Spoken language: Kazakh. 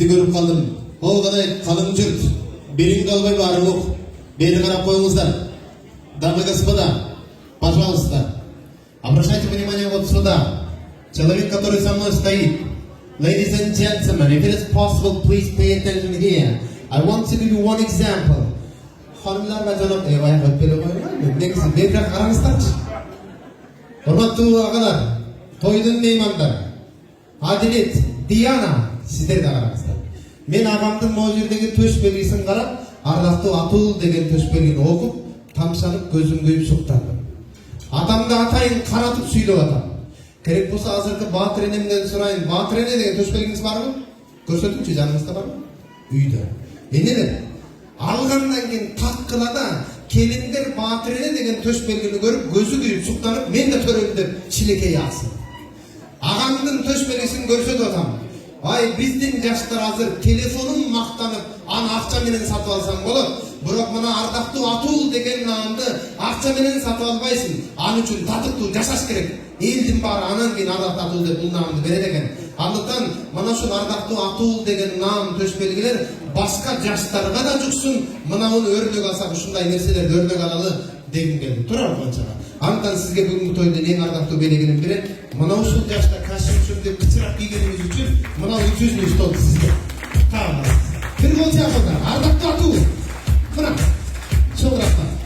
сізді көріп қалдым. Ол қандай қалың жұрт. Берін қалбай барып оқ. Бері қарап қойыңыздар. Дамы господа, пожалуйста, обращайте внимание вот сюда. Человек, который со мной стоит. Ladies and gentlemen, if it is possible, please pay attention here. I want to give you one example. Hanımlarla canım, eyvah öpeli koymayın. Ne güzel, bir bırak aranızdaç. Hormatlı ağalar, toydun meymanlar. Adilet, Diana, sizler de aranızda. Men ağamdın mojurdagi töş belgisini qarap, Ardaқты Atul деген töş belgini okup, tamşanıp gözüm köyüp suqtandım. Atamda atayın qaratıp süylep atam. Керек болса азыркы Батыр энемден сурайын. Батыр эне деген төш белгиңиз барбы? Көрсөтүңчү, жаныңызда барбы? Үйдө. Энелер алгандан кийин таккылада келиндер Батыр эне деген төш белгини көрүп, көзү күйүп суктанып, мен да төрөйм деп чилекей алсын. Агамдын төш белгисин көрсөтүп атам. Ай, биздин жаштар азыр телефонун мактанып, аны акча менен сатып алсаң болот. Бирок мына Ардактуу Атул деген наамды акча менен сатып албайсың. Аны үчүн татыктуу жашаш керек. Элдин баары анан кийин Ардактуу Атул деп бул наамды берет экен. Андыктан мына ушул Ардактуу Атул деген наам төш белгилер башка жаштарга да жуксун. Мынауну өрнөк алсак, ушундай нерселерди өрнөк алалы дегим келди. Турар канчага. Андыктан сизге бүгүнкү тойдун эң ардактуу белегин берет. Мына ушул жашта кашым үчүн деп кычырап кийгениңиз үчүн мына 300 стол сизге. Таамасыз. Бир гол чакырды. Ардактуу Атул. Мына. Чоңракта.